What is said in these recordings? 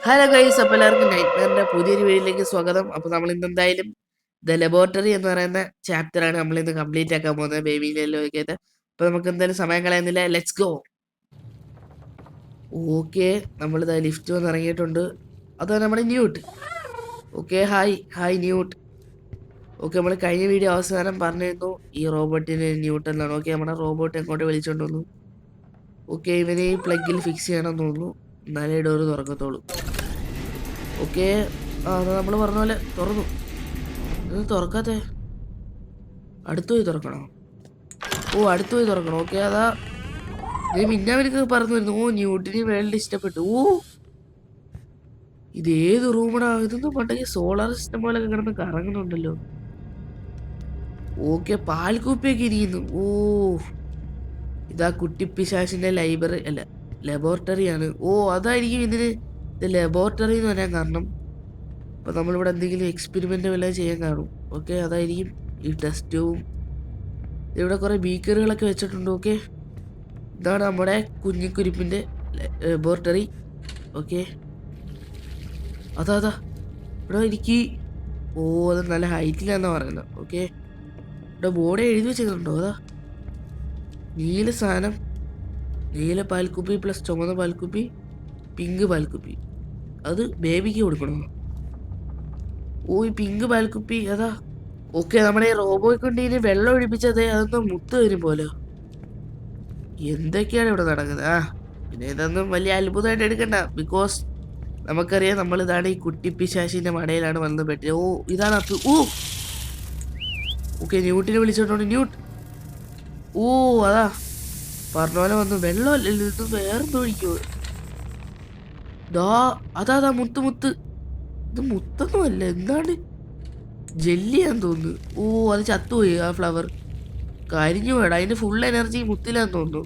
Hello guys, അപ്പോൾ എല്ലാവർക്കും നൈറ്റ്മെയറിന്റെ പുതിയൊരു വീഡിയോയിലേക്ക് സ്വാഗതം. അപ്പോൾ നമ്മൾ ഇന്ന് എന്തായാലും ദ ലബോറട്ടറി എന്ന് പറയുന്ന ചാപ്റ്ററാണ് നമ്മൾ ഇന്ന് കംപ്ലീറ്റ് ആക്കാൻ പോകുന്നത് ബേബിയിലൊക്കെ ആയിട്ട്. അപ്പോൾ നമുക്ക് എന്തായാലും സമയം കളയുന്നില്ല, ലെറ്റ്സ് ഗോ. ഓക്കെ, നമ്മളിതാ ലിഫ്റ്റ് വന്ന് ഇറങ്ങിയിട്ടുണ്ട്. അതാണ് നമ്മുടെ Newt. Okay, hi Newt. Okay, നമ്മൾ കഴിഞ്ഞ വീഡിയോ അവസാനം പറഞ്ഞിരുന്നു ഈ റോബോട്ടിന് ന്യൂട്ട് എന്നാണ്. ഓക്കെ, നമ്മുടെ റോബോട്ട് എങ്ങോട്ട് വിളിച്ചോണ്ട് വന്നു. ഓക്കെ, ഇവനെ ഈ പ്ലഗിൽ ഫിക്സ് ചെയ്യണമെന്ന് തോന്നുന്നു, എന്നാലേ ഡോറ് തുറക്കത്തുള്ളൂ. ഓക്കെ, അത് നമ്മൾ പറഞ്ഞ പോലെ തുറന്നു. ഇത് തുറക്കാത്തെ അടുത്തു പോയി തുറക്കണോ? അടുത്തു പോയി തുറക്കണം. ഓക്കെ, അതാ മിന്നാവർക്ക് പറഞ്ഞു വരുന്നു. ന്യൂട്ടിന് വേൾഡ് ഇഷ്ടപ്പെട്ടു. ഇത് ഏത് റൂമടാ? ഇതൊന്നും പണ്ടെങ്കിൽ സോളാർ സിസ്റ്റം പോലൊക്കെ കിടന്ന് കറങ്ങുന്നുണ്ടല്ലോ. ഓക്കെ, പാൽക്കുപ്പിയൊക്കെ ഇരിക്കുന്നു. ഇതാ കുട്ടിപ്പിശാശിന്റെ ലൈബ്രറി അല്ല ലബോറട്ടറിയാണ്. അതായിരിക്കും ഇതിന് ഇത് ലബോറട്ടറി എന്ന് പറയാൻ കാരണം. അപ്പോൾ നമ്മളിവിടെ എന്തെങ്കിലും എക്സ്പെരിമെൻ്റ് വല്ലതും ചെയ്യാൻ കാണും. ഓക്കെ, അതായിരിക്കും ഈ ടെസ്റ്റ് ട്യൂബും. ഇവിടെ കുറേ ബീക്കറുകളൊക്കെ വെച്ചിട്ടുണ്ട്. ഓക്കെ, ഇതാണ് നമ്മുടെ കുഞ്ഞിക്കുരിപ്പിൻ്റെ ലബോറട്ടറി. ഓക്കെ, അതാ ഇവിടെ എനിക്ക് അത് നല്ല ഹൈറ്റിലാണെന്നാണ് പറയുന്നത്. ഓക്കെ, ഇവിടെ ബോർഡ് എഴുതി വെച്ചിട്ടുണ്ടോ? അതാ നീല സാധനം, നീല പാൽക്കുപ്പി പ്ലസ് ചുമന്ന പാൽക്കുപ്പി, പിങ്ക് പാൽക്കുപ്പി. അത് ബേബിക്ക് കൊടുക്കണോ? ഈ പിങ്ക് പാൽക്കുപ്പി അതാ. ഓക്കെ, നമ്മുടെ ഈ റോബോയെ കൊണ്ട് ഇനി വെള്ളം ഒഴിപ്പിച്ചത് അതൊന്നും മുത്ത് വരും പോലെ. എന്തൊക്കെയാണ് ഇവിടെ നടക്കുന്നത്? പിന്നെ ഇതൊന്നും വലിയ അത്ഭുതമായിട്ട് എടുക്കണ്ട. ബിക്കോസ് നമുക്കറിയാം ഇതാണ് ഈ കുട്ടിപ്പിശാശിന്റെ മടയിലാണ് വന്ന് പറ്റിയത്. ഇതാണ് അത്. ഓക്കെ, ന്യൂട്ടിനെ വിളിച്ചോണ്ട് ന്യൂട്ട്. അതാ പറഞ്ഞ പോലെ വന്നു. വെള്ളമല്ലല്ലോ ഇത്, വേറെന്തോ ഒഴിക്കോ? അതാ മുത്ത്. ഇത് മുത്തൊന്നും അല്ല, എന്താണ് ജെല്ലിയാന്ന് തോന്നുന്നു. അത് ചത്തുപോയി. ആ ഫ്ലവർ കരിഞ്ഞു വേണം. അതിൻ്റെ ഫുൾ എനർജി മുത്തിലാന്ന് തോന്നുന്നു.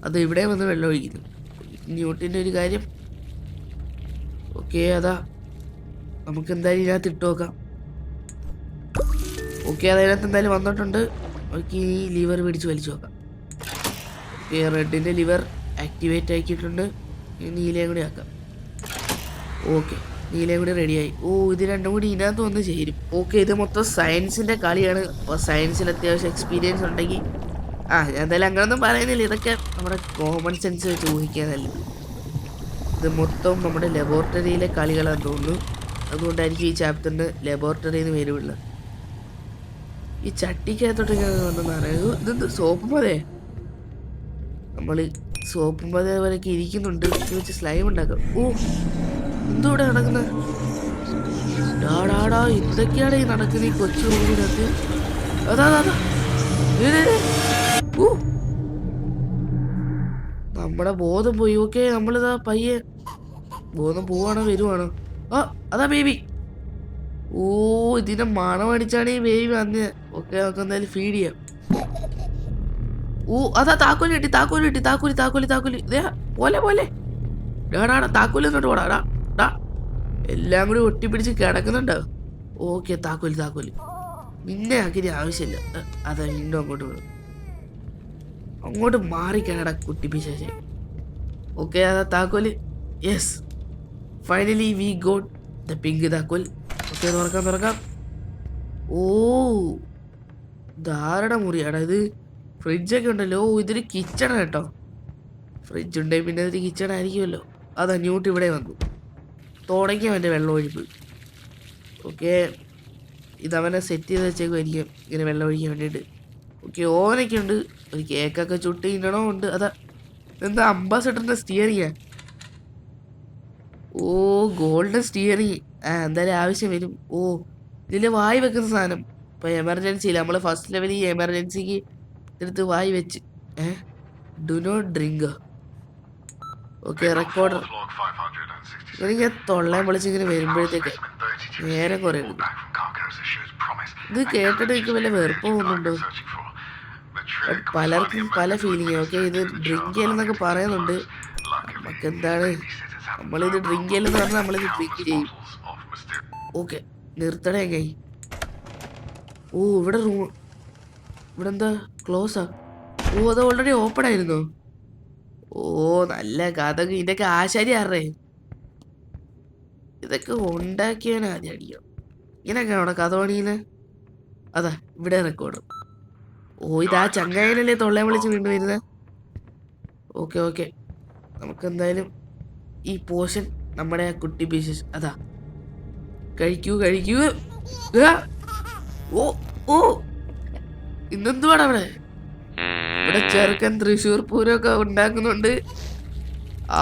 അത് ഇവിടെ വന്ന് വെള്ളം ഒഴിക്കുന്നു. ന്യൂട്ടിൻ്റെ ഒരു കാര്യം. ഓക്കെ, അതാ നമുക്ക് എന്തായാലും ഇതിനകത്ത് ഇട്ട് നോക്കാം. ഓക്കെ, അതിനകത്ത് എന്തായാലും വന്നിട്ടുണ്ട്. ഓക്കെ, ഈ ലിവർ പിടിച്ച് വലിച്ചു നോക്കാം. ഓക്കെ, റെഡിൻ്റെ ലിവർ ആക്ടിവേറ്റ് ആക്കിയിട്ടുണ്ട്. നീലയും കൂടി ആക്കാം. ഓക്കെ, നീലയും കൂടി റെഡിയായി. ഇത് രണ്ടും കൂടി ഇതിനകത്ത് വന്ന് ചേരും. ഓക്കെ, ഇത് മൊത്തം സയൻസിൻ്റെ കളിയാണ്. അപ്പോൾ സയൻസിൽ അത്യാവശ്യം എക്സ്പീരിയൻസ് ഉണ്ടെങ്കിൽ ഞാൻ എന്തായാലും അങ്ങനൊന്നും പറയുന്നില്ല. ഇതൊക്കെ നമ്മുടെ കോമൺ സെൻസ് വെച്ച് ഊഹിക്കാനല്ല. ഇത് മൊത്തം നമ്മുടെ ലബോറട്ടറിയിലെ കളികളാന്ന് തോന്നുന്നു. അതുകൊണ്ടായിരിക്കും ഈ ചാപ്റ്ററിന് ലബോറട്ടറി എന്ന് പേരുള്ളത്. ഈ ചട്ടിക്കകത്തോട്ട് വന്നെന്ന് അറിയാം. ഇതെന്ത് സോപ്പ് മതേ? നമ്മൾ സോപ്പ് മത പോലെയൊക്കെ ഇരിക്കുന്നുണ്ട്. ഇത് വെച്ച് സ്ലൈം ഉണ്ടാക്കാം. എന്തോ ഇവിടെ നടക്കുന്നത്? എന്തൊക്കെയാണ് ഈ നടക്കുന്നത് ഈ കൊച്ചു റൂമിനകത്ത്? അതാ നമ്മുടെ ബോധം പോയി. ഓക്കെ, നമ്മളിതാ പയ്യെ ബോധം പോവാണോ വരുവാണോ? അതാ ബേബി. ഇതിന്റെ മണം അടിച്ചാണ് ഈ ബേബി വന്ന്. ഓക്കെ, നമുക്ക് എന്തായാലും ഫീഡ് ചെയ്യാം. അതാ താക്കോല് കിട്ടി. താക്കോല് പോലെ താക്കോല് എന്നിട്ട് പോടാ. എല്ലാം കൂടി ഒട്ടിപ്പിടിച്ച് കിടക്കുന്നുണ്ടോ? ഓക്കെ, താക്കോല് നിന്നെ ആക്കിയ ആവശ്യമില്ല. അതാ വീണ്ടും അങ്ങോട്ട് മാറിക്കണടാ കുട്ടിപ്പിശാശേ. ഓക്കെ, അതാ താക്കോല്. Yes, finally we got the pink താക്കോൽ. ഓക്കെ, തുറക്കാം. ധാരണ മുറിയാടാ ഇത്. ഫ്രിഡ്ജൊക്കെ ഉണ്ടല്ലോ. ഇതൊരു കിച്ചണാണ് കേട്ടോ. ഫ്രിഡ്ജ് ഉണ്ടെങ്കിൽ പിന്നെ അതൊരു കിച്ചൺ ആയിരിക്കുമല്ലോ. അതാ ന്യൂട്ട് ഇവിടെ വന്നു. തുടങ്ങിയ അവൻ്റെ വെള്ളം ഒഴിപ്പ്. ഓക്കെ, ഇതവനെ സെറ്റ് ചെയ്ത് വെച്ചേക്കുമായിരിക്കും ഇങ്ങനെ വെള്ളം ഒഴിക്കാൻ വേണ്ടിയിട്ട്. ഓക്കെ, ഓവനൊക്കെ ഉണ്ട്. ഒരു കേക്കൊക്കെ ചുട്ട് തിന്നണോ ഉണ്ട്. അതാ എന്താ അംബാസഡറിൻ്റെ സ്റ്റിയറിങ്ങാ? Golden steering. എന്തായാലും ആവശ്യം വരും. ഇതിൽ വായി വെക്കുന്ന സാധനം. ഇപ്പോൾ എമർജൻസിയിൽ നമ്മൾ ഫസ്റ്റ് ലെവലിൽ ഈ എമർജൻസിക്ക് എടുത്ത് വായി വെച്ച് do not drink. Okay, recorder. എനിക്ക് തൊള്ളയും പൊളിച്ചിങ്ങനെ വരുമ്പോഴത്തേക്ക് നേരം കുറേ എടുക്കും. ഇത് കേട്ടിട്ട് എനിക്ക് വല്ല വെറുപ്പ് തോന്നുന്നുണ്ടോ? പലർക്കും പല ഫീലിംഗ്. ഓക്കെ, ഇത് ഡ്രിങ്ക് ചെയ്യലെന്നൊക്കെ പറയുന്നുണ്ട്. നമുക്കെന്താണ്, നമ്മളിത് ഡ്രിങ്ക് ചെയ്യലെന്ന് പറഞ്ഞാൽ നമ്മളിത് ഡ്രിങ്ക് ചെയ്യും. ഓക്കെ, നിർത്തണേ കൈ. ഇവിടെ റൂം, ഇവിടെ എന്താ ക്ലോസാ? അത് ഓൾറെഡി ഓപ്പൺ ആയിരുന്നോ? നല്ല കഥ. ഇതൊക്കെ ആശാരി ആറേ. ഇതൊക്കെ ഉണ്ടാക്കിയവൻ ആദ്യം അടിക്കണം. ഇങ്ങനെയൊക്കെ അവിടെ കഥ പണിയുന്ന. അതാ ഇവിടെ റെക്കോർഡ്. ഓ ഇതാ ചങ്ങായനല്ലേ തൊള്ളയെ വിളിച്ച് വീണ്ടും വരുന്നത്. ഓക്കെ ഓക്കെ, നമുക്ക് എന്തായാലും ഈ പോഷൻ നമ്മുടെ ആ കുട്ടി പീസസ് അതാ കഴിക്കൂ കഴിക്കൂ. ഓ ഓ ഇന്നെന്തുവാണ് അവിടെ? ഇവിടെ ചെറുക്കൻ തൃശ്ശൂർ പൂരമൊക്കെ ഉണ്ടാക്കുന്നുണ്ട്.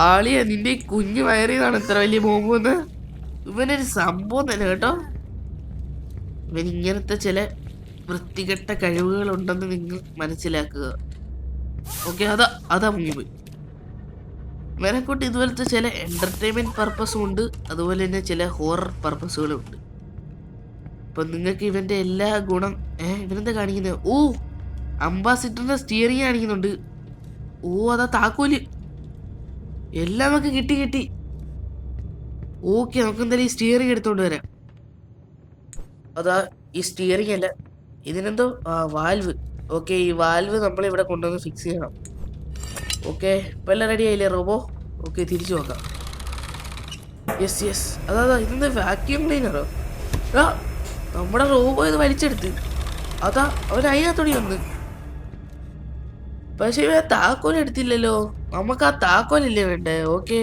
ആളിയ നിന്റെ ഈ കുഞ്ഞു വയറിയതാണ് ഇത്ര വലിയ ബോംബെന്ന്. ഇവനൊരു സംഭവം തന്നെ കേട്ടോ. ഇവൻ ഇങ്ങനത്തെ ചില വൃത്തികെട്ട കഴിവുകൾ ഉണ്ടെന്ന് നിങ്ങൾ മനസ്സിലാക്കുക. ഓക്കെ, അതാ മുങ്ങിപ്പോയി. ഇവനെക്കൊണ്ട് ഇതുപോലത്തെ ചില എന്റർടൈൻമെന്റ് പർപ്പസും ഉണ്ട്, അതുപോലെ തന്നെ ചില ഹൊറർ പർപ്പസുകളും ഉണ്ട്. അപ്പൊ നിങ്ങൾക്ക് ഇവന്റെ എല്ലാ ഗുണം ഇവനെന്താ കാണിക്കുന്നത്? ഓ അംബാസിഡറിന്റെ സ്റ്റിയറിംഗ് കാണിക്കുന്നുണ്ട്. ഓ അതാ താക്കോല്. എല്ലാം നമുക്ക് കിട്ടി. ഓക്കെ, നമുക്ക് എന്തായാലും ഈ സ്റ്റിയറിംഗ് എടുത്തോണ്ട് വരാം. അതാ ഈ സ്റ്റിയറിംഗ് അല്ല, ഇതിനെന്തോ വാൽവ്. ഓക്കെ, ഈ വാൽവ് നമ്മൾ ഇവിടെ കൊണ്ടുവന്ന് ഫിക്സ് ചെയ്യണം. ഓക്കെ, ഇപ്പം എല്ലാം റെഡി ആയില്ലേ റോബോ? ഓക്കെ, തിരിച്ചു നോക്കാം. യെസ് അതാ ഇതെന്താ വാക്യൂം ക്ലീനറോ? നമ്മുടെ റോബോ ഇത് വലിച്ചെടുത്ത്. അതാ അവൻ അതിനകത്തോടി വന്ന്. പക്ഷെ ഇവ താക്കോൽ എടുത്തില്ലല്ലോ. നമുക്ക് ആ താക്കോലില്ലേ വേണ്ടേ? ഓക്കെ,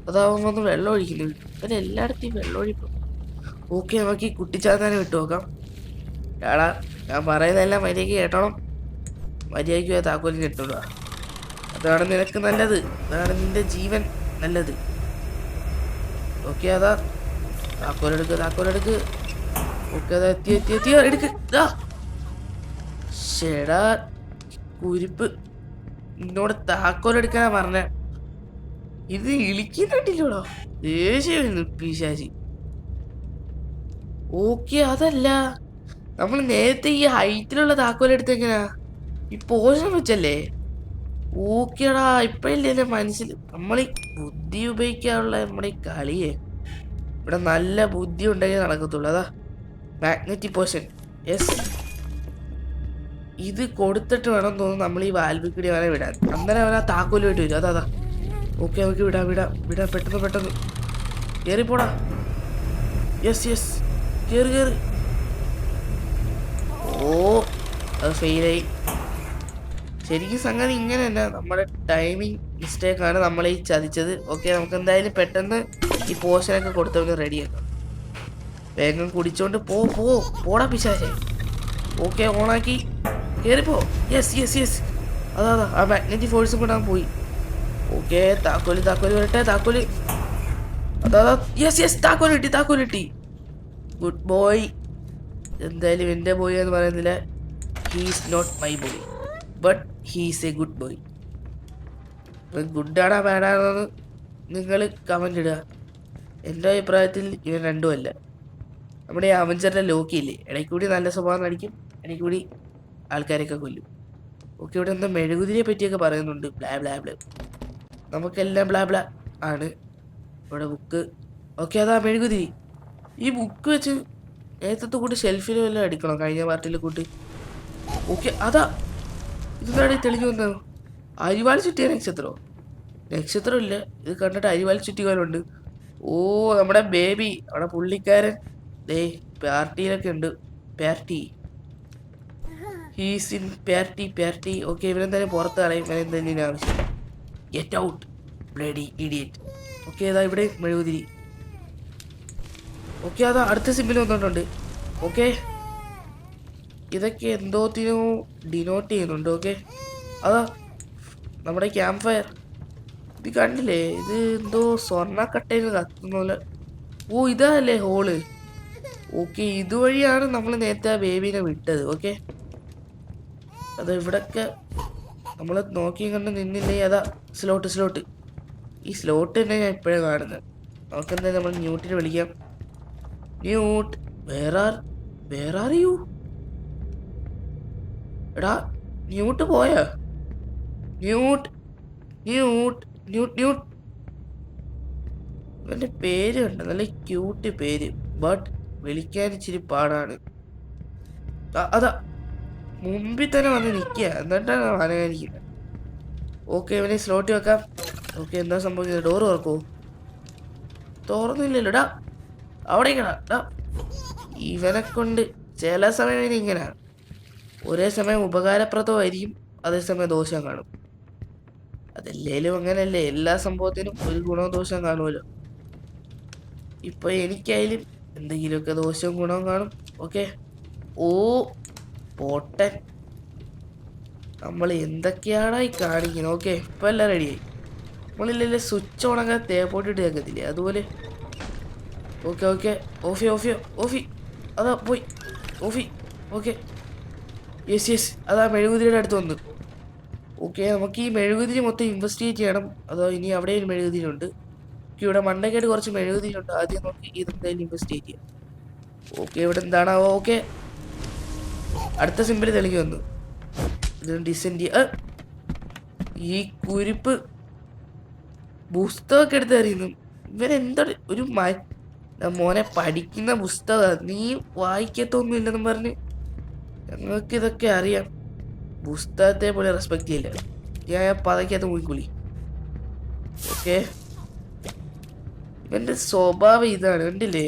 അതാവുമ്പോ വന്ന് വെള്ളം ഒഴിക്കുന്നു. അവൻ എല്ലായിടത്തും വെള്ളം ഒഴിക്കും. ഓക്കെ, നമുക്ക് ഈ കുട്ടിച്ചാത്താനെ വിട്ടു നോക്കാം. എടാ ഞാൻ പറയുന്നതെല്ലാം മര്യാദയ്ക്ക് കേട്ടോണം. മര്യാദയ്ക്ക് താക്കോലിന് ഇട്ടോളൂ. അതാണ് നിനക്ക് നല്ലത്, അതാണ് നിന്റെ ജീവൻ നല്ലത്. ഓക്കെ, അതാ താക്കോലെടുക്ക്. ഓക്കെ, അതാ എത്തി എടുക്ക്. ഷെടാ കുരിപ്പ്, നിന്നോട് താക്കോലെടുക്കാനാ പറഞ്ഞ. ഇത് ഇളിക്കുന്നുണ്ടില്ലോടോ, ദേഷ്യം പിശാചി. ഓക്കെ, അതല്ല നമ്മൾ നേരത്തെ ഈ ഹൈറ്റിലുള്ള താക്കോലെടുത്ത് എങ്ങനാ? ഈ പോഷൻ വെച്ചല്ലേ? ഓക്കേടാ, ഇപ്പഴല്ലേ എന്റെ മനസ്സിൽ. നമ്മളീ ബുദ്ധി ഉപയോഗിക്കാനുള്ള നമ്മുടെ ഈ കളിയെ ഇവിടെ നല്ല ബുദ്ധി ഉണ്ടെങ്കിൽ നടക്കത്തുള്ളൂ. അതാ മാഗ്നറ്റിക് പോഷൻ. യെസ്, ഇത് കൊടുത്തിട്ട് വേണം തോന്നുന്നു നമ്മൾ ഈ വാൽവിൽ കൂടി അവനെ വിടാൻ. അന്നേരം അവൻ ആ താക്കോലുമായിട്ട് വരും. അതാ ഓക്കെ, നമുക്ക് വിടാം പെട്ടെന്ന് കേറിപ്പോടാ. യെസ് കേറ്. ഓ അത് ഫെയിലായി. ശരിക്കും സംഗതി ഇങ്ങനെ തന്നെ, നമ്മുടെ ടൈമിങ് മിസ്റ്റേക്കാണ് നമ്മളെ ഈ ചതിച്ചത്. ഓക്കെ, നമുക്ക് എന്തായാലും പെട്ടെന്ന് ഈ പോഷനൊക്കെ കൊടുത്തവന് റെഡിയാക്കാം. വേഗം കുടിച്ചോണ്ട് പോടാ പിശാചേ. ഓക്കെ, ഓണാക്കി കേറിപ്പോ. യെസ് അതാ ആ മാഗ്നറ്റിക് ഫോഴ്സും കൂടെ പോയി. ഓക്കെ, താക്കോല് വരട്ടെ. താക്കോല് അതാ യെസ് താക്കോല് കിട്ടി. Good boy. എന്തായാലും എൻ്റെ ബോയ് എന്ന് പറയുന്നില്ല. He's not my boy, but he's a good boy. ഗുഡാണോ ബാഡാണോന്ന് നിങ്ങൾ കമൻ്റ് ഇടുക. എൻ്റെ അഭിപ്രായത്തിൽ ഇവൻ രണ്ടുമല്ല. നമ്മുടെ ഈ അവഞ്ചറിലെ ലോക്കിയില്ലേ, ഇടയ്ക്കൂടി നല്ല സ്വഭാവം നടിക്കും, ഇടയ്ക്കൂടി ആൾക്കാരെയൊക്കെ കൊല്ലും. ഓക്കെ, ഇവിടെ എന്താ മെഴുകുതിരിയെ പറ്റിയൊക്കെ പറയുന്നുണ്ട്. ബ്ലാ നമുക്കെല്ലാം ബ്ലാ ആണ്. ഇവിടെ ബുക്ക്. ഓക്കെ, അതാ മെഴുകുതിരി. ഈ ബുക്ക് വെച്ച് നേരത്തെ കൂട്ടി ഷെൽഫിൽ വല്ലതും അടിക്കണം, കഴിഞ്ഞ പാർട്ടിയിൽ കൂട്ടി. ഓക്കെ, അതാ ഇതാണ് തെളിഞ്ഞു വന്നത്. അരിവാൾ ചുറ്റിയ നക്ഷത്രം ഇല്ല, ഇത് കണ്ടിട്ട് അരിവാൾ ചുറ്റിക്കാനുണ്ട്. ഓ നമ്മുടെ ബേബി, അവിടെ പുള്ളിക്കാരൻ ദേ പാർട്ടിയിലൊക്കെ ഉണ്ട്. Party he's in party. Okay, ഇവനെന്തായാലും പുറത്ത് കളയും. ഇവനെന്തായാലും ആവശ്യം. Get out bloody idiot. Okay, അതാ ഇവിടെ മെഴുകുതിരി. ഓക്കെ, അതാ അടുത്ത സിമ്പിൾ വന്നിട്ടുണ്ട്. ഓക്കെ, ഇതൊക്കെ എന്തോത്തിനോ ഡിനോട്ട് ചെയ്യുന്നുണ്ട്. ഓക്കെ, അതാ നമ്മുടെ ക്യാമ്പ് ഫയർ. ഇത് കണ്ടില്ലേ, ഇത് എന്തോ സ്വർണ്ണക്കട്ടയിൽ കത്തുന്ന പോലെ. ഓ ഇതല്ലേ ഹോള്. ഓക്കെ, ഇതുവഴിയാണ് നമ്മൾ നേരത്തെ ആ ബേബീനെ വിട്ടത്. ഓക്കെ, അത് ഇവിടൊക്കെ നമ്മൾ നോക്കി കണ്ട് നിന്നില്ലേ. അതാ സ്ലോട്ട്. ഈ സ്ലോട്ട് തന്നെ ഞാൻ ഇപ്പോഴേ കാണുന്നത്. നമുക്കെന്തായാലും നമ്മൾ ന്യൂട്ടിനെ വിളിക്കാം. ന്യൂട്ട്, വേർ ആർ യു? എടാ ന്യൂട്ട് പോയാ? ന്യൂട്ട്. ഇവന്റെ പേര് കണ്ട, നല്ല ക്യൂട്ട് പേര്, ബട്ട് വിളിക്കാൻ ഇച്ചിരി പാടാണ്. അതാ മുമ്പിൽ തന്നെ വന്ന് നിൽക്കുക, എന്നിട്ടാണ് അനകാനിക്കുന്നത്. ഓക്കെ, ഇവനെ സ്ലോട്ട് വെക്കാം. ഓക്കെ, എന്താ സംഭവിക്കുന്നത്? ഡോറ് തുറക്കോ? തുറന്നില്ലല്ലോ ഡാ. അവിടെ ഡാ. ഇവനെ കൊണ്ട് ചില സമയം ഇങ്ങനെയാണ്. ഒരേ സമയം ഉപകാരപ്രദമായിരിക്കും, അതേസമയം ദോഷം കാണും. അതല്ലേലും അങ്ങനെയല്ലേ, എല്ലാ സംഭവത്തിനും ഒരു ഗുണവും ദോഷം കാണുമല്ലോ. ഇപ്പൊ എനിക്കായാലും എന്തെങ്കിലുമൊക്കെ ദോഷവും ഗുണവും കാണും. ഓക്കെ. ഓ പോട്ടൻ, നമ്മൾ എന്തൊക്കെയാണ് ഈ കാണിക്കുന്നത്. ഓക്കെ, ഇപ്പൊ എല്ലാം റെഡിയായി. നമ്മളില്ലേ സ്വിച്ച് ഉണങ്ങാൻ തേപ്പോട്ടിട്ട് കേൾക്കത്തില്ലേ, അതുപോലെ. ഓക്കെ ഓക്കെ, ഓഫി. അതാ പോയി ഓഫി. ഓക്കെ, യെസ് അതാ മെഴുകുതിരിയുടെ അടുത്ത് വന്നു. ഓക്കെ, നമുക്ക് ഈ മെഴുകുതിരി മൊത്തം ഇൻവെസ്റ്റിഗേറ്റ് ചെയ്യണം. അതോ ഇനി അവിടെ ഒരു മെഴുകുതിരി ഉണ്ട്. ഇവിടെ മണ്ടയ്ക്കായിട്ട് കുറച്ച് മെഴുകുതിരി ഉണ്ട്. ആദ്യം നമുക്ക് ഇതെന്തായാലും ഇൻവെസ്റ്റിഗേറ്റ് ചെയ്യാം. ഓക്കെ, ഇവിടെ എന്താണാവോ. ഓക്കെ, അടുത്ത സിമ്പിൾ തെളിഞ്ഞു വന്നു. ഇത് ഡിസെൻഡ്. ഈ കുരിപ്പ് പുസ്തകമൊക്കെ എടുത്ത് അറിയുന്നു. ഇവരെന്താ ഒരു മോനെ പഠിക്കുന്ന പുസ്തകം നീ വായിക്കത്തൊന്നും ഇല്ലെന്നും പറഞ്ഞ്. ഞങ്ങൾക്ക് ഇതൊക്കെ അറിയാം. പുസ്തകത്തെ പോലെ റെസ്പെക്ട് ചെയ്യില്ല. ഞാൻ പതക്കകത്ത് പോയിക്കുളി. ഓക്കെ, ഇവന്റെ സ്വഭാവം ഇതാണ്. കണ്ടില്ലേ,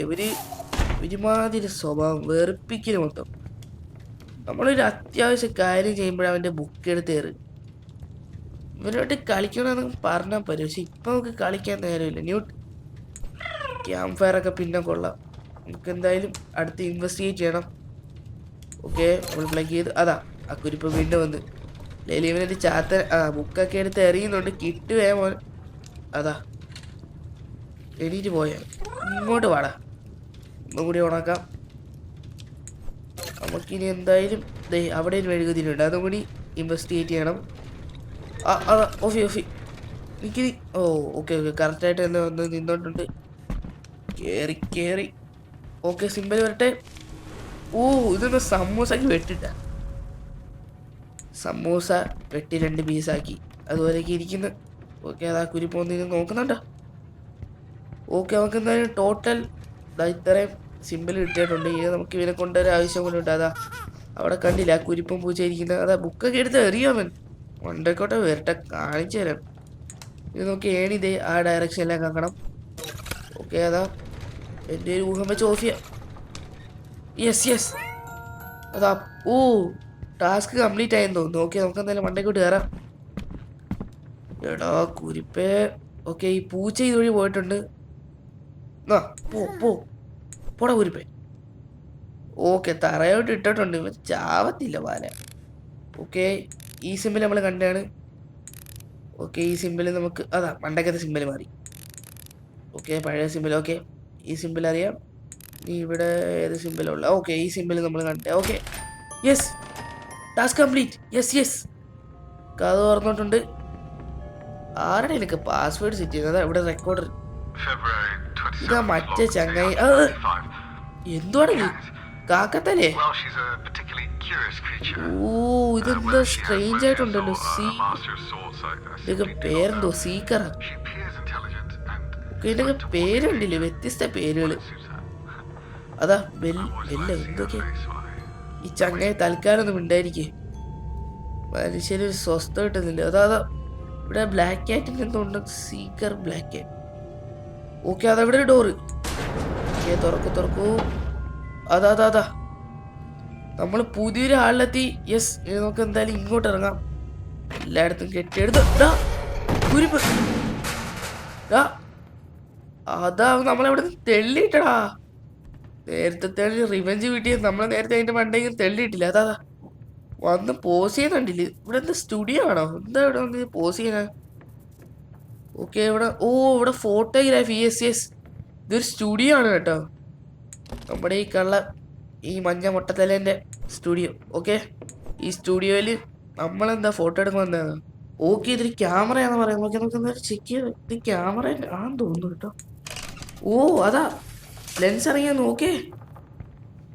ഒരുമാതിരി സ്വഭാവം, വെറുപ്പിക്കല് മൊത്തം. നമ്മളൊരു അത്യാവശ്യ കാര്യം ചെയ്യുമ്പോഴാണ് അവൻ്റെ ബുക്ക് എടുത്ത് കയറി. ഇവനോട്ട് കളിക്കണമെന്ന് പറഞ്ഞാൽ പോലും. പക്ഷെ ഇപ്പൊ നമുക്ക് കളിക്കാൻ നേരമില്ല. ന്യൂട്ട് ക്യാമ്പ് ഫയർ ഒക്കെ പിന്നെ കൊള്ളാം. നമുക്ക് എന്തായാലും അടുത്ത് ഇൻവെസ്റ്റിഗേറ്റ് ചെയ്യണം. ഓക്കെ, നമ്മൾ പ്ലഗ് ചെയ്ത്. അതാ ആ കുരിപ്പ് വീണ്ടും വന്ന്. അല്ലെങ്കിൽ ഇവനൊരു ബുക്കൊക്കെ എടുത്ത് എറിയുന്നുണ്ട്. കിട്ടുവേ മോൻ. അതാ എണീറ്റ് പോയാ. ഇങ്ങോട്ട് വാടാ, ഒന്നും കൂടി ഉണക്കാം. നമുക്കിനി എന്തായാലും അവിടെ ഒരു മെഴുകുതിരിയുണ്ട്, അതും കൂടി ഇൻവെസ്റ്റിഗേറ്റ് ചെയ്യണം. അതാ ഓഫി എനിക്കിനി. ഓക്കെ കറക്റ്റായിട്ട് തന്നെ വന്ന് നിന്നോട്ടുണ്ട്. കേറി. ഓക്കെ, സിമ്പിൾ വരട്ടെ. ഇതൊന്ന് സമൂസക്ക് വെട്ടിട്ട. സമൂസ വെട്ടി 2 പീസാക്കി അതുപോലെയൊക്കെ ഇരിക്കുന്നു. ഓക്കെ, അതാ കുരിപ്പൊന്നിന് നോക്കുന്നുണ്ടോ. ഓക്കെ, നമുക്ക് എന്തായാലും ടോട്ടൽ ഇത്രയും സിമ്പിൾ കിട്ടിയിട്ടുണ്ട്. ഇനി നമുക്ക് ഇവനെ കൊണ്ടൊരു ആവശ്യം കൊണ്ടുണ്ട്. അതാ അവിടെ കണ്ടില്ല ആ കുരിപ്പം പൂച്ച ഇരിക്കുന്നത്. അതാ ബുക്കൊക്കെ എടുത്ത് എറിയാമൻ. കൊണ്ടേക്കോട്ടെ, വരട്ടെ, കാണിച്ചു തരാം. ഇത് നോക്കി ഏണിതേ ആ ഡയറക്ഷനിലേക്ക് ആക്കണം. ഓക്കെ, അതാ എൻ്റെ ഒരു ഊഹം വെച്ച് ഓഫ് ചെയ്യാം. യെസ് അതാ. ടാസ്ക് കംപ്ലീറ്റ് ആയെന്ന് തോന്നുന്നു. ഓക്കെ, നമുക്ക് എന്തായാലും മണ്ടേക്കോട്ട് കയറാം. എടാ കുരിപ്പേ. ഓക്കെ, ഈ പൂച്ച ഇതുവഴി പോയിട്ടുണ്ട്. പോടാ കുരിപ്പേ. ഓക്കെ, തറയോട്ട് ഇട്ടിട്ടുണ്ട്. ഇവൻ ചാവത്തില്ല പാല. ഓക്കെ, ഈ സിമ്പിൾ നമ്മൾ കണ്ടാണ്. ഓക്കെ, ഈ സിമ്പിൾ നമുക്ക് അതാ മണ്ടക്കത്തെ സിമ്പിൾ മാറി. ഓക്കെ, പഴയ സിമ്പിൾ. ഓക്കെ, ഈ സിമ്പിൾ അറിയാം. ഇവിടെ ഏത് സിമ്പിളുള്ള. ഓക്കെ, ഈ സിമ്പിൾ നമ്മൾ കണ്ടേ. Okay, yes task complete. Yes കഥ ഓർന്നിട്ടുണ്ട്. ആരുടെ എനിക്ക് പാസ്വേഡ് സെറ്റ് ചെയ്യുന്നത്. ഇവിടെ റെക്കോർഡർ. ഇതാ മറ്റേ ചങ്ങായി. എന്തുവാണ് കാക്കത്തല്ലേ. ഇതെന്താ സ്ട്രേഞ്ച് ആയിട്ടുണ്ടല്ലോ. ഇതൊക്കെ പേരെന്തോ സീക്കറാ. ഇതിന്റെ പേരുണ്ടില്ലേ, വ്യത്യസ്ത പേരുകള്. അതാ വെല്ല എന്തൊക്കെ. ഈ ചങ്ങായി തൽക്കാലം ഒന്നും ഉണ്ടായിരിക്കേ. മനുഷ്യന് സ്വസ്ഥ കിട്ടുന്നില്ല. അതാ ഇവിടെ ബ്ലാക്ക് ക്യാറ്റിന് എന്തുകൊണ്ട് സീക്കർ ബ്ലാക്ക് ക്യാറ്റ്. ഓക്കെ, അതവിടെ ഒരു ഡോറ്. ഓക്കെ, തുറക്കൂ. അതാ നമ്മൾ പുതിയൊരു ഹാളിലെത്തി. യെസ്, നമുക്ക് എന്തായാലും ഇങ്ങോട്ട് ഇറങ്ങാം. എല്ലായിടത്തും കെട്ടിയെടുത്ത് കുരിപ്പ്. അതാ നമ്മളെവിടെ നിന്ന് തെള്ളിയിട്ടടാ. നേരത്തെ റിവെഞ്ച് കിട്ടിയത് നമ്മൾ നേരത്തെ അതിന്റെ മണ്ടേക്ക് തെള്ളിയിട്ടില്ല. അതാ വന്ന് പോസ് ചെയ്യുന്നുണ്ടില്ല. ഇവിടെ എന്താ സ്റ്റുഡിയോ ആണോ? എന്താ ഇവിടെ വന്ന് പോസ് ചെയ്യാൻ? ഓക്കെ, ഇവിടെ ഫോട്ടോഗ്രാഫി. യെസ് ഇതൊരു സ്റ്റുഡിയോ ആണ് കേട്ടോ. നമ്മുടെ ഈ മഞ്ഞ മുട്ടത്തലേന്റെ സ്റ്റുഡിയോ. ഓക്കെ, ഈ സ്റ്റുഡിയോയില് നമ്മളെന്താ ഫോട്ടോ എടുക്കാൻ വന്നതാണ്. ഓക്കെ, ഇതൊരു ക്യാമറയാണെന്ന് പറയാം. നോക്കി നമുക്ക് എന്താ ചെക്ക് ചെയ്യാം. ഇത് ക്യാമറ ആണെന്ന് തോന്നുന്നു കേട്ടോ. അതാ ലെൻസ് ഇറങ്ങിയാ. നോക്കേ,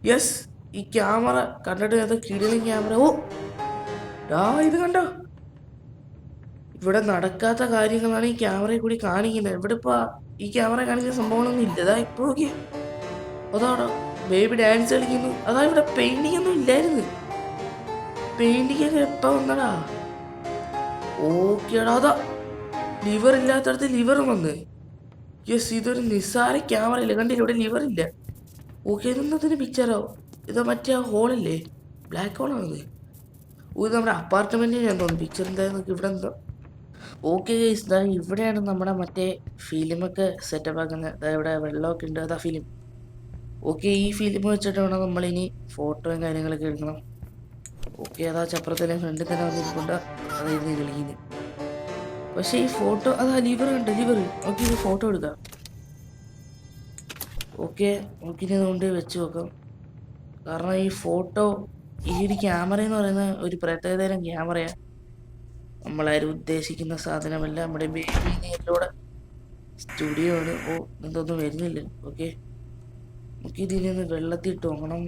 യെസ് ഈ ക്യാമറ കണ്ടിട്ട് അത് കിടിലൻ ക്യാമറ. ഇത് കണ്ടോ. ഇവിടെ നടക്കാത്ത കാര്യങ്ങളാണ് ഈ ക്യാമറയിൽ കൂടി കാണിക്കുന്നത്. ഇവിടെ ഇപ്പൊ ഈ ക്യാമറ കാണിക്കുന്ന സംഭവങ്ങളൊന്നും ഇല്ല. അതാ ഇപ്പൊ നോക്കിയേ. അതാണോ ബേബി ഡാൻസ് കളിക്കുന്നു. അതാ ഇവിടെ പെയിന്റിംഗ് ഒന്നും ഇല്ലായിരുന്നു. പെയിന്റിംഗ് ഒക്കെ എപ്പ വന്നടാ. ഓക്കേടാ, അതാ ലിവർ ഇല്ലാത്തടത്ത് ലിവർ വന്ന്. യെസ്, ഇതൊരു നിസ്സാര ക്യാമറ ഇല്ല, കണ്ടില്ല ഇവിടെ ലിവർ ഇല്ല. ഓക്കെ, ഇതൊന്നതിന് പിക്ചറോ? ഇത് മറ്റേ ആ ഹോളല്ലേ, ബ്ലാക്ക് ഹോളാണത്. ഓ, ഇത് നമ്മുടെ അപ്പാർട്ട്മെന്റിന് ഞാൻ തോന്നുന്നു പിക്ചർ. എന്തായാലും ഇവിടെ എന്തോ. ഓക്കെ ഗൈസ്, ഇതാ ഇവിടെയാണ് നമ്മുടെ മറ്റേ ഫിലിമൊക്കെ സെറ്റപ്പ് ആക്കുന്നത്. ഇവിടെ വെള്ളമൊക്കെ ഉണ്ട്, അതാ ഫിലിം. ഓക്കെ, ഈ ഫിലിം വെച്ചിട്ട് വേണം നമ്മളിനി ഫോട്ടോയും കാര്യങ്ങളൊക്കെ എടുക്കണം. ഓക്കെ, അതാ ചപ്രത്തിലെ ഫ്രണ്ടിൽ തന്നെ വന്നിരിക്കൊണ്ട് അതായിരുന്നു കളിക്കുന്നത്. പക്ഷേ ഈ ഫോട്ടോ അതാ ലിവർ ഉണ്ട്, ലിവർ. ഓക്കെ, ഇത് ഫോട്ടോ എടുക്കാം. ഓക്കെ, നമുക്കിനി അതുകൊണ്ട് വെച്ച് നോക്കാം. കാരണം ഈ ഫോട്ടോ, ഈ ഒരു ക്യാമറ എന്ന് പറയുന്ന ഒരു പ്രത്യേകതരം ക്യാമറയാണ്. നമ്മളാരും ഉദ്ദേശിക്കുന്ന സാധനമല്ല. നമ്മുടെ ബേബി നേരിലൂടെ സ്റ്റുഡിയോ ആണ്. ഓ, എന്തൊന്നും വരുന്നില്ല. ഓക്കെ, നമുക്കിതിൽ നിന്ന് വെള്ളത്തിലിട്ട് നോക്കണം.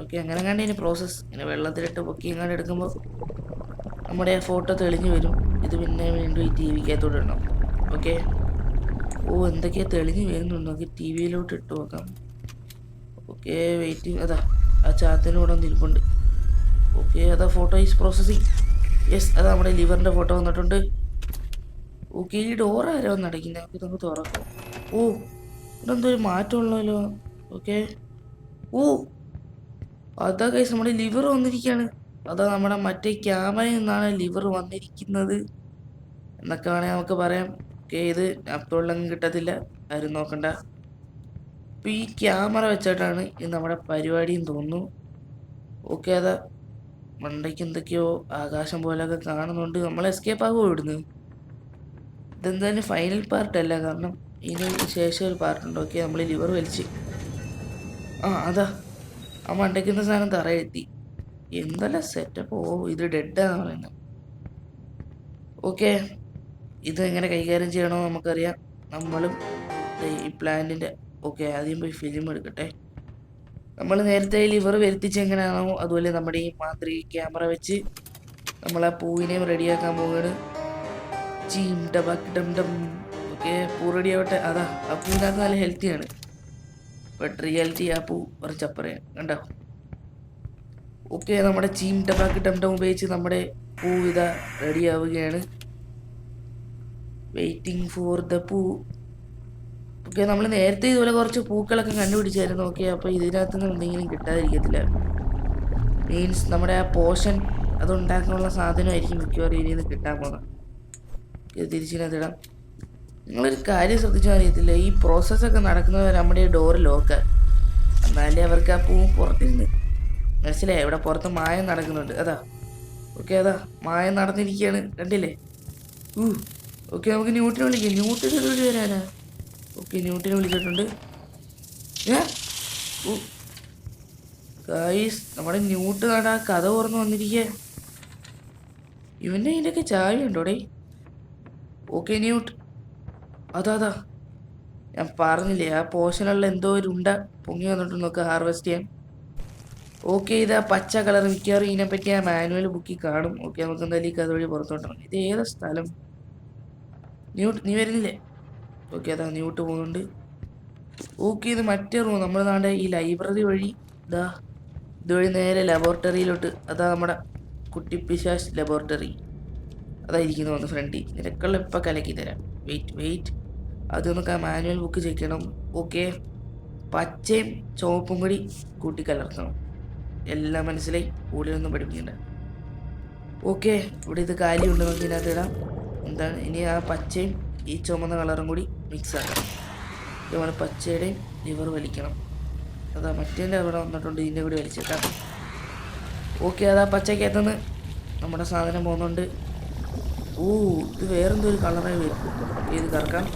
ഓക്കെ, അങ്ങനെ കണ്ട് ഇനി പ്രോസസ്സ് ഇങ്ങനെ വെള്ളത്തിലിട്ട് പൊക്കി ഇങ്ങോട്ട് എടുക്കുമ്പോൾ നമ്മുടെ ഫോട്ടോ തെളിഞ്ഞു വരും. ഇത് പിന്നെ വീണ്ടും ഈ ടി വിക്കകത്തോട്ട് ഇടണം. ഓക്കെ, ഓ എന്തൊക്കെയാ തെളിഞ്ഞ് വരുന്നുണ്ട്. നമുക്ക് ടി വിയിലോട്ട് ഇട്ട് നോക്കാം. Okay, waiting. അതാ ആ ചാത്തിനൂടെ ഒന്ന് ഇരിപ്പുണ്ട്. ഓക്കെ, അതാ ഫോട്ടോ ഈസ് പ്രോസസ്സിങ്. യെസ്, അതാ നമ്മുടെ ലിവറിൻ്റെ ഫോട്ടോ വന്നിട്ടുണ്ട്. ഓക്കെ, ഈ ഡോർ ആരോ ഒന്ന് അടയ്ക്കുന്നത്. ഓക്കെ, നമുക്ക് തുറക്കാം. ഓ, ഇവിടെ എന്തോ ഒരു മാറ്റമുള്ളല്ലോ. ഓക്കെ, ഓ അതാ കൈസ് നമ്മുടെ ലിവർ വന്നിരിക്കുകയാണ്. അതാ നമ്മുടെ മറ്റേ ക്യാമറയിൽ നിന്നാണ് ലിവർ വന്നിരിക്കുന്നത് എന്നൊക്കെ വേണമെങ്കിൽ നമുക്ക് പറയാം. ഓക്കെ, ഇത് അപ്പോഴൊന്നും കിട്ടത്തില്ല, ആരും നോക്കണ്ട. അപ്പോൾ ഈ ക്യാമറ വെച്ചിട്ടാണ് ഇത് നമ്മുടെ പരിപാടിയും തോന്നുന്നു. ഓക്കെ, അതാ മണ്ടയ്ക്ക് എന്തൊക്കെയോ ആകാശം പോലെയൊക്കെ കാണുന്നുണ്ട്. നമ്മൾ എസ്കേപ്പ് ആകുമോ ഇവിടുന്ന്? ഇതെന്തായാലും ഫൈനൽ പാർട്ടല്ല, കാരണം ഇതിന് ശേഷം ഒരു പാർട്ടുണ്ട്. ഓക്കെ, നമ്മൾ ലിവർ വലിച്ച് അതാ ആ മണ്ടയ്ക്കുന്ന സാധനം തറയെത്തി. എന്തെല്ലാം സെറ്റപ്പ്. ഓ, ഇത് ഡെഡാണ് പറയുന്നത്. ഓക്കെ, ഇത് എങ്ങനെ കൈകാര്യം ചെയ്യണമെന്ന് നമുക്കറിയാം. നമ്മളും ഈ പ്ലാന്റിൻ്റെ ഓക്കെ ആദ്യം പോയി ഫിലിം എടുക്കട്ടെ. നമ്മൾ നേരത്തെ ലിവർ വരുത്തിച്ച് എങ്ങനെയാണോ അതുപോലെ നമ്മുടെ ഈ മാന്ത്രി ക്യാമറ വെച്ച് നമ്മൾ ആ പൂവിനെയും റെഡിയാക്കാൻ പോവുകയാണ്. ചീം ഡബക് ഡം ഡം. ഓക്കെ, പൂ റെഡി ആവട്ടെ. അതാ ആ പൂവിനകത്ത് നല്ല ഹെൽത്തിയാണ്. ബട്ട് റിയാലിറ്റി ആ പൂ കുറച്ച് അപ്പുറയാണ്, കണ്ടോ? ഓക്കെ, നമ്മുടെ ചീം ഡബക് ഡം ഡം ഉപയോഗിച്ച് നമ്മുടെ പൂ ഇതാ റെഡി ആവുകയാണ്. വെയിറ്റിംഗ് ഫോർ ദ പൂ. ഓക്കെ, നമ്മൾ നേരത്തെ ഇതുപോലെ കുറച്ച് പൂക്കളൊക്കെ കണ്ടുപിടിച്ചായിരുന്നു. ഓക്കെ, അപ്പോൾ ഇതിനകത്തുനിന്ന് എന്തെങ്കിലും കിട്ടാതിരിക്കത്തില്ല. മീൻസ് നമ്മുടെ ആ പോഷൻ അതുണ്ടാക്കാനുള്ള സാധനമായിരിക്കും മിക്കവാറും ഇതിൽ നിന്ന് കിട്ടാൻ പോകുന്നത്. ഇത് തിരിച്ചിനകത്തിടാം. നിങ്ങളൊരു കാര്യം ശ്രദ്ധിച്ചാൽ അറിയത്തില്ല, ഈ പ്രോസസ്സൊക്കെ നടക്കുന്നത് നമ്മുടെ ഡോറ് ലോക്കാണ്. എന്നാലേ അവർക്ക് ആ പൂ പുറത്തിരുന്ന് മനസ്സിലായി. ഇവിടെ പുറത്ത് മായം നടക്കുന്നുണ്ട്. അതാ ഓക്കെ, അതാ മായം നടന്നിരിക്കുകയാണ്, കണ്ടില്ലേ? ഓക്കെ, നമുക്ക് ന്യൂട്ടിനെ വിളിക്കാം. ന്യൂട്ടിന് വിളിച്ച് വരാനാ? ഓക്കെ, ന്യൂട്ടിനെ വിളിച്ചിട്ടുണ്ട്. ഗായ്സ്, നമ്മുടെ ന്യൂട്ട് കാണാൻ കഥ തുറന്ന് വന്നിരിക്കുക. ഇവൻ്റെ ഇതിൻ്റെയൊക്കെ ചായ ഉണ്ടോടെ? ഓക്കെ ന്യൂട്ട്, അതാ ഞാൻ പറഞ്ഞില്ലേ, ആ പോഷനുള്ള എന്തോ ഒരു ഉണ്ട പൊങ്ങി വന്നിട്ട് നോക്കുക ഹാർവെസ്റ്റ് ചെയ്യാൻ. ഓക്കെ, ഇതാ പച്ച കളർ. മിക്കവാറും ഇതിനെപ്പറ്റി ആ മാനുവൽ ബുക്കിൽ കാണും. ഓക്കെ, നമുക്ക് എന്തായാലും ഈ കഥ വഴി പുറത്തോട്ടാണ്. ഇത് ഏതാ സ്ഥലം? ന്യൂട്ട്, നീ വരുന്നില്ലേ? ഓക്കെ, അതാ ന്യൂട്ട് പോകുന്നുണ്ട്. ഓക്കെ, ഇത് മറ്റേ റൂം. നമ്മൾ നാടെ ഈ ലൈബ്രറി വഴി ഇതുവഴി നേരെ ലബോറട്ടറിയിലോട്ട്. അതാ നമ്മുടെ കുട്ടിപ്പിശാശ് ലബോറട്ടറി അതായിരിക്കുന്നു വന്ന് ഫ്രണ്ടിൽ. നിനക്കുള്ള ഇപ്പം കലക്കി തരാം. വെയിറ്റ് അത് നമുക്ക് ആ മാനുവൽ ബുക്ക് ചെക്ക് ചെയ്യണം. ഓക്കെ, പച്ചയും ചുവപ്പും കൂടി കൂട്ടിക്കലർത്തണം. എല്ലാം മനസ്സിലായി, കൂടുതലൊന്നും പഠിപ്പിക്കണ്ട. ഓക്കെ, ഇവിടെ ഇത് കാലിയുണ്ട്, നമുക്ക് ഇതിനകത്ത് ഇടാം. എന്താണ് ഇനി ആ പച്ചയും ഈ ചുമന്ന കളറും കൂടി മിക്സ് ആക്കണം. ഇതുപോലെ പച്ചയുടെയും ലിവർ വലിക്കണം. അതാ മറ്റേൻ്റെ അവിടെ വന്നിട്ടുണ്ട്, ഇതിൻ്റെ കൂടി വലിച്ചേക്കാം. ഓക്കെ, അതാ പച്ചക്കകത്തുനിന്ന് നമ്മുടെ സാധനം പോകുന്നുണ്ട്. ഇത് വേറെന്തോ ഒരു കളറായി വരും. ഇത് കറക്കാം.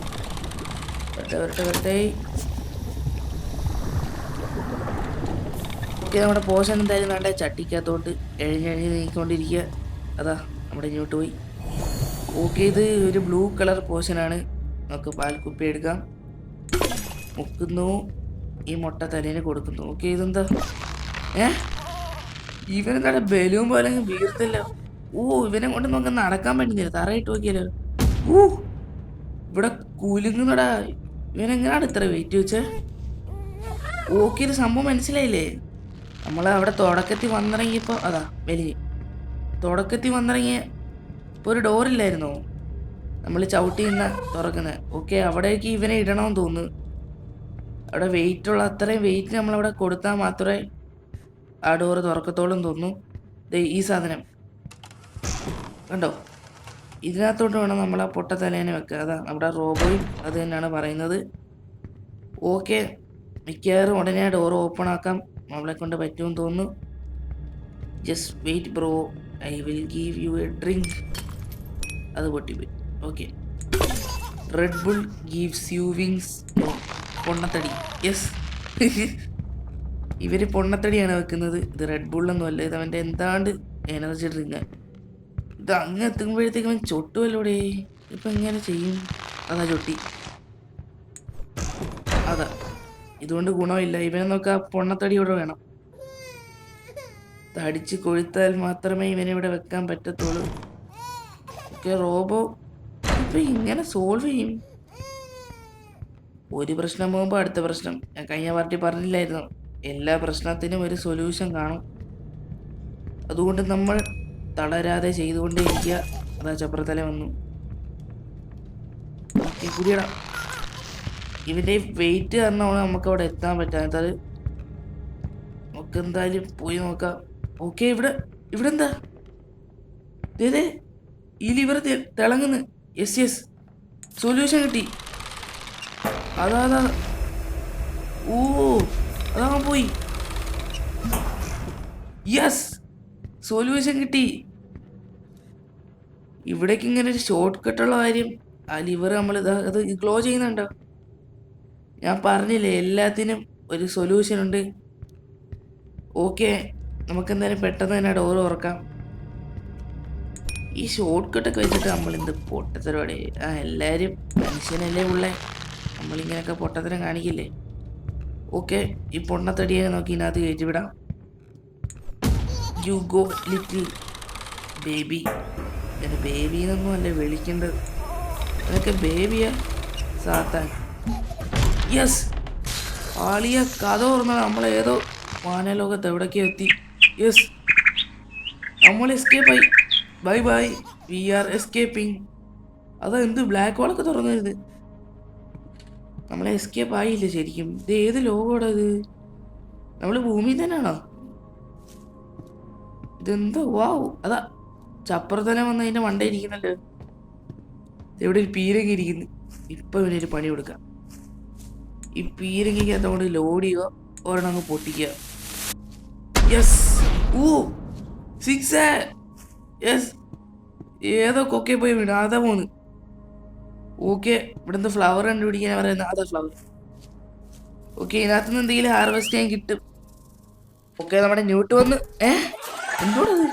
വരട്ടെ. ഓക്കെ, നമ്മുടെ പോഷൻ എന്തായാലും വേണ്ട ചട്ടിക്കകത്തോട്ട് എഴിഞ്ഞ് നീക്കിക്കൊണ്ടിരിക്കുക. അതാ നമ്മുടെ ഇങ്ങോട്ട് പോയി. ഓക്കെ, ഇത് ഒരു ബ്ലൂ കളർ പോഷനാണ്. നമുക്ക് പാൽക്കുപ്പി എടുക്കാം. മുക്കുന്നു, ഈ മുട്ട തലേനെ കൊടുക്കുന്നു. ഓക്കെ, ഇതെന്താ ഇവനെന്താണ് ബലൂൺ പോലെ വീർത്തല്ലോ. ഇവനെ കൊണ്ട് നമുക്ക് നടക്കാൻ പറ്റുന്നില്ല. തറയിട്ട് നോക്കിയല്ലോ. ഇവിടെ കുലുങ്ങുന്നടാ. ഇവനെങ്ങനെയാണ് ഇത്ര വെയിറ്റ് വെച്ചേ? ഓക്കെ, ഇത് സംഭവം മനസ്സിലായില്ലേ? നമ്മൾ അവിടെ തുടക്കത്തിൽ വന്നിറങ്ങിയപ്പോൾ തുടക്കത്തിൽ വന്നിറങ്ങിയ ഇപ്പോൾ ഒരു ഡോറില്ലായിരുന്നോ? നമ്മൾ ചവിട്ടി നിന്ന് തുറക്കുന്നത്. ഓക്കെ, അവിടേക്ക് ഇവനെ ഇടണമെന്ന് തോന്നുന്നു. അവിടെ വെയിറ്റ് ഉള്ള അത്രയും വെയിറ്റ് നമ്മളവിടെ കൊടുത്താൽ മാത്രമേ ആ ഡോറ് തുറക്കത്തോളം തോന്നുന്നു. ഈ സാധനം കണ്ടോ, ഇതിനകത്തോട്ട് വേണം നമ്മൾ ആ പൊട്ടത്തലേനെ വെക്കുക. അതാ നമ്മുടെ റോബോയും അത് തന്നെയാണ് പറയുന്നത്. ഓക്കെ, മിക്കവാറും ഉടനെ ആ ഡോർ ഓപ്പൺ ആക്കാം നമ്മളെ കൊണ്ട് പറ്റുമെന്ന് തോന്നുന്നു. Just wait bro, I will give you a drink. അത് പൊട്ടിപ്പോയി. Okay, Red Bull gives you wings. പൊണ്ണത്തടി. യെസ്, ഇവർ പൊണ്ണത്തടിയാണ് വെക്കുന്നത്. ഇത് റെഡ് ബുള്ളൊന്നുമല്ല, ഇത് അവൻ്റെ എന്താണ്ട് എനർജി ഡ്രിങ്ക്. ഇത് അങ്ങ് എത്തുമ്പോഴത്തേക്കും അവൻ ചൊട്ടുമല്ലോടെ. ഇപ്പം എങ്ങനെ ചെയ്യും? അതാ ചൊട്ടി. അതാ, ഇതുകൊണ്ട് ഗുണമില്ല. ഇവനെ നോക്കാം, പൊണ്ണത്തടിയോടെ വേണം. തടിച്ച് കൊഴുത്താൽ മാത്രമേ ഇവനെ ഇവിടെ വെക്കാൻ പറ്റത്തുള്ളൂ. ഓക്കെ, റോബോ ഇപ്പം ഇങ്ങനെ സോൾവ് ചെയ്യും. ഒരു പ്രശ്നം പോകുമ്പോൾ അടുത്ത പ്രശ്നം. ഞാൻ കഴിഞ്ഞ പാർട്ടി പറഞ്ഞില്ലായിരുന്നു, എല്ലാ പ്രശ്നത്തിനും ഒരു സൊല്യൂഷൻ കാണും. അതുകൊണ്ട് നമ്മൾ തളരാതെ ചെയ്തുകൊണ്ടേ ഇരിക്കുക. അതാ ചപ്രത്തല വന്നു. ഓക്കെ, കുടിയടാ. ഇവൻ്റെ വെയിറ്റ് കാരണമാണ് നമുക്ക് അവിടെ എത്താൻ പറ്റാത്തത്. നമുക്ക് എന്തായാലും പോയി നോക്കാം. ഓക്കെ, ഇവിടെ എന്താ ഇതേ ഈ ലിവർ തിളങ്ങുന്നു. യെസ് യെസ്, സൊല്യൂഷൻ കിട്ടി. അതാ ഓ, അതാ പോയി. യെസ്, സൊല്യൂഷൻ കിട്ടി. ഇവിടേക്ക് ഇങ്ങനെ ഒരു ഷോർട്ട് കട്ടുള്ള കാര്യം, ആ ലിവർ നമ്മൾ അത് ഗ്ലോ ചെയ്യുന്നുണ്ടോ? ഞാൻ പറഞ്ഞില്ലേ, എല്ലാത്തിനും ഒരു സൊല്യൂഷൻ ഉണ്ട്. ഓക്കെ, നമുക്കെന്തായാലും പെട്ടെന്ന് തന്നെ ഡോർ തുറക്കാം. ഈ ഷോർട്ട് കട്ടൊക്കെ വെച്ചിട്ട് നമ്മളിന്ത് പൊട്ടത്തരോടെ. എല്ലാവരും മനുഷ്യനല്ലേ ഉള്ളേ, നമ്മളിങ്ങനെയൊക്കെ പൊട്ടത്തരം കാണിക്കില്ലേ? ഓക്കെ, ഈ പൊണ്ണത്തടിയെ നോക്കി ഇതിനകത്ത് കയറ്റിവിടാം. You go little baby. എൻ്റെ ബേബിന്നൊന്നും അല്ലേ വിളിക്കേണ്ടത്, അതൊക്കെ ബേബിയാ സാത്താൻ. യെസ്, ആളിയ കഥ ഓർന്നാൽ നമ്മളേതോ വാനലോകത്ത് എവിടേക്ക് എത്തി. യെസ്, നമ്മൾ എസ്കേപ്പായി. Bye bye, we are escaping. അതാ എന്ത് ബ്ലാക്ക് ഹോളൊക്കെ തുറന്നത്. നമ്മളെ എസ്കേപ്പ് ആയില്ല ശരിക്കും. ഇത് ഏത് ലോകമാണോ ഇത്? നമ്മൾ ഭൂമിയിൽ തന്നെയാണോ? ഇതെന്താ? വാവ്, അതാ ചപ്പുറത്തന്നെ വന്ന് അതിൻ്റെ മണ്ട ഇരിക്കുന്നുണ്ട്. ഇവിടെ ഒരു പീരങ്ങി ഇരിക്കുന്നു. ഇപ്പം ഇവനൊരു പണി കൊടുക്കാം. ഈ പീരങ്ങിക്ക് അതുകൊണ്ട് ലോഡ് ചെയ്യുക, ഒരെണ്ണം അങ്ങ് പൊട്ടിക്കുക. യെസ്, ഓ 6. യെസ്, ഏതോ കൊക്കെ പോയി വീണു. അതാ പോന്ന്. ഓക്കെ, ഇവിടുന്ന് ഫ്ലവർ കണ്ടുപിടിക്കാൻ പറയുന്നത്. അതാ ഫ്ലവർ. ഓക്കെ, ഇതിനകത്തുനിന്ന് എന്തെങ്കിലും ഹാർവെസ്റ്റ് ചെയ്യാൻ കിട്ടും. ഓക്കെ, നമ്മുടെ ന്യൂട്ട് വന്ന്. എന്തോടത്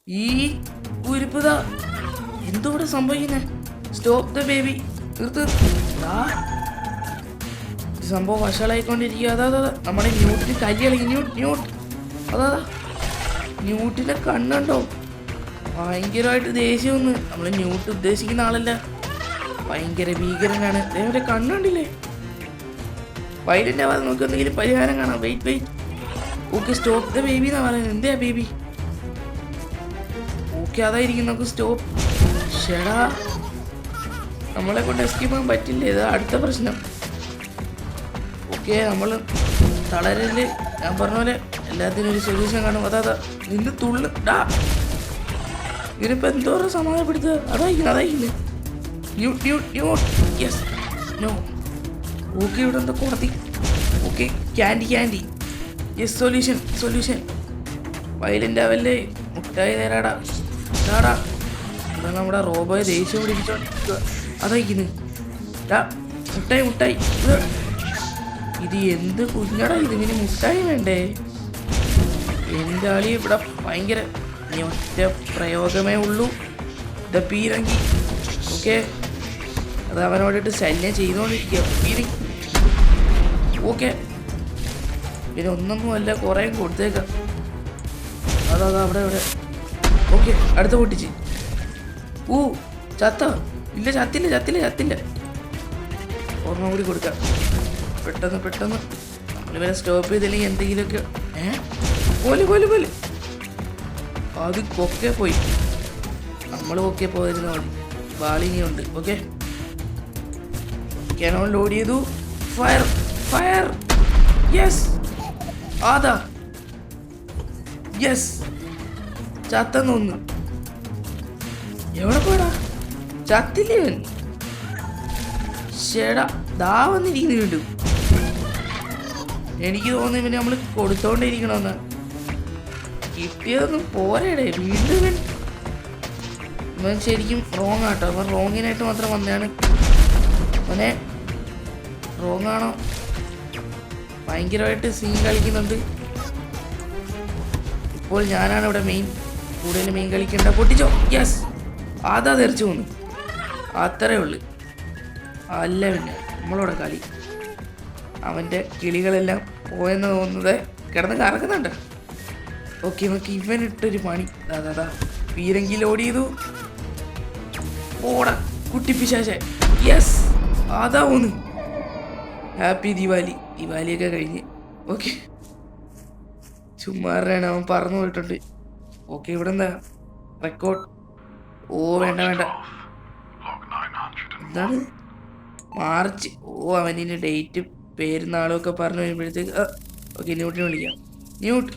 ഈ ഉരുപ്പതാ? എന്തോടെ സംഭവിക്കുന്നേ? സ്റ്റോപ്പ് ദ ബേബി, നിർത്ത്. സംഭവം വഷളായിക്കൊണ്ടിരിക്കുക. അതാ നമ്മുടെ ന്യൂട്ടിന് കല്ല് കളിക്കും. ന്യൂട്ട് അതാ ന്യൂട്ടിന്റെ കണ്ണുണ്ടോ? ഭയങ്കരമായിട്ട് ദേഷ്യമൊന്ന്. നമ്മൾ ന്യൂട്ട് ഉദ്ദേശിക്കുന്ന ആളല്ല, ഭയങ്കര ഭീകരനാണ്. അതേപോലെ കണ്ണുണ്ടില്ലേ? വൈലന്റ് ആവാതെ നമുക്ക് എന്തെങ്കിലും പരിഹാരം കാണാം. Wait. Okay, stop the baby എന്നാ പറയുന്നത്. എന്താ ബേബി? ഓക്കെ, അതായിരിക്കും. നമുക്ക് സ്റ്റോപ്പ്. ഷെടാ, നമ്മളെ കൊണ്ട് എസ്കേപ്പ് ചെയ്യാൻ പറ്റില്ല. ഇതാ അടുത്ത പ്രശ്നം. ഓക്കെ, നമ്മൾ തളരല്. ഞാൻ പറഞ്ഞ പോലെ എല്ലാത്തിനും ഒരു സൊല്യൂഷൻ കാണും. അതാ നിന്ന് തുള്ളു. ഇതിനിപ്പോൾ എന്തോരം സമാധാനപ്പെടുത്തുക. അതായിരിക്കുന്നു. Yes, no. ഓക്കെ, ഇവിടെ എന്താ കൊടുത്തി. Okay, candy. Yes, solution. Violent ആവല്ലേ, മുട്ടായി നേരാടാ. അതാ നമ്മുടെ റോബോയെ ദേഷ്യം പിടിപ്പിച്ചോണ്ടിരിക്കുക. അതായിരിക്കുന്നു. മുട്ടായി. ഇത് എന്ത് കുഞ്ഞടാ ഇത്? ഇങ്ങനെ മുട്ടായി വേണ്ടേ? എൻ്റെ ആളി ഇവിടെ ഭയങ്കര ഒറ്റ പ്രയോഗമേ ഉള്ളൂ. ദ പീരങ്കി. ഓക്കെ, അത് അവനോടിട്ട് ശല്യം ചെയ്തുകൊണ്ടിരിക്കുക. പീരങ്കി. ഓക്കെ, പിന്നെ ഒന്നൊന്നുമല്ല, കുറേ കൊടുത്തേക്കാം. അതാ അവിടെ. ഓക്കെ, അടുത്ത പൊട്ടിച്ച്. ചത്ത? ഇല്ല, ചത്തില്ല. ഓർമ്മ കൂടി കൊടുക്കാം. പെട്ടെന്ന് നമ്മളിവരെ സ്റ്റോപ്പ് ചെയ്തില്ലെങ്കിൽ എന്തെങ്കിലുമൊക്കെ. പോലെ അത് കൊക്കെ പോയി. നമ്മൾ കൊക്കെ പോയിരുന്ന മതി. വാളിനിയുണ്ട്. ഓക്കെ, കാനോൺ ലോഡ് ചെയ്തു. Fire fire. യെസ്, അതാ യെസ്, ചത്തെന്ന് തോന്നുന്നു. എവിടെ പോടാ, ചത്തില്ലേ? ചേടാ ദാ വന്നിരിക്കുന്നു വീണ്ടും. എനിക്ക് തോന്നുന്നു ഇവന് നമ്മൾ കൊടുത്തോണ്ടിരിക്കണമെന്ന്. കിട്ടിയതൊന്നും പോരേടേ. വീണ്ടും ഇവൻ ശരിക്കും റോങ് ആട്ടോ. അവൻ റോങ്ങിനായിട്ട് മാത്രം വന്നതാണ്. അവനെ റോങ് ആണോ? ഭയങ്കരമായിട്ട് സീൻ കളിക്കുന്നുണ്ട്. ഇപ്പോൾ ഞാനാണ് ഇവിടെ കൂടുതൽ മെയിൻ കളിക്കേണ്ട. പൊട്ടിച്ചോ. യെസ്, അതാ തെറിച്ചു പോന്നു. അത്രേ ഉള്ളു. അല്ല പിന്നെ നമ്മളോടെ കളി. അവൻ്റെ കിളികളെല്ലാം പോയെന്ന് തോന്നുന്നത് കിടന്ന് കറക്കുന്നുണ്ട്. ഓക്കെ, നമുക്ക് ഇവനിട്ടൊരു പണി. അതാ പീരങ്കി ലോഡ് ചെയ്തു. ഓടാ കുട്ടിപ്പിശാശ. യെസ്, അതാ പോന്ന്. ഹാപ്പി ദിവാലിയൊക്കെ കഴിഞ്ഞ്. ഓക്കെ, ചുമ്മാറാണ് അവൻ പറന്നു പോയിട്ടുണ്ട്. ഓക്കെ, ഇവിടെ എന്താ റെക്കോർഡ്? ഓ വേണ്ട എന്താണ് മാർച്ച്? ഓ അവനിന് ഡേറ്റ് പേരുന്നാളും ഒക്കെ പറഞ്ഞു വരുമ്പോഴത്തേക്ക് ഓക്കെ ന്യൂട്ടിനെ വിളിക്കാം. ന്യൂട്ട്.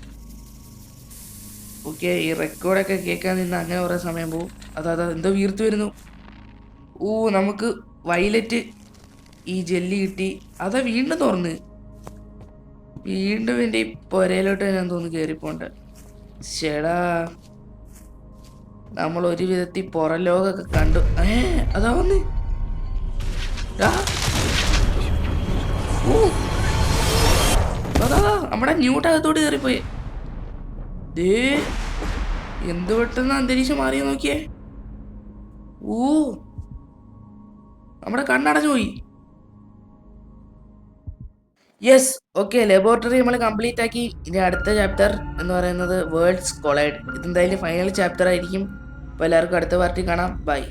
ഓക്കെ, ഈ റെക്കോർഡൊക്കെ കേൾക്കാൻ നിന്ന് അങ്ങനെ കുറേ സമയം പോവും. അതാ എന്തോ വീർത്ത് വരുന്നു. ഓ നമുക്ക് വയലറ്റ് ഈ ജെല്ലി കിട്ടി. അതാ വീണ്ടും തുറന്ന്. വീണ്ടും എൻ്റെ ഈ പുരയിലോട്ട് ഞാൻ തോന്നുന്നു കയറിപ്പോണ്ട്. ചേടാ, നമ്മൾ ഒരു വിധത്തിൽ പുറം ലോകമൊക്കെ കണ്ടു. അതാ വന്ന്. അതാ നമ്മുടെ ന്യൂട്ടകത്തോട്ട് കയറിപ്പോയി. ദേ എന്ത് പെട്ടെന്ന് അന്തരീക്ഷം മാറിയ നോക്കിയേ. ഓ നമ്മുടെ കണ്ണടഞ്ഞു പോയി. യെസ്, ഓക്കെ, ലബോറട്ടറി നമ്മൾ കംപ്ലീറ്റ് ആക്കി. ഇനി അടുത്ത ചാപ്റ്റർ എന്ന് പറയുന്നത് വേൾഡ്സ് കൊളൈഡ്. ഇതെന്തായാലും ഫൈനൽ ചാപ്റ്റർ ആയിരിക്കും. അപ്പോൾ എല്ലാവർക്കും അടുത്ത പാർട്ടി കാണാം. ബൈ.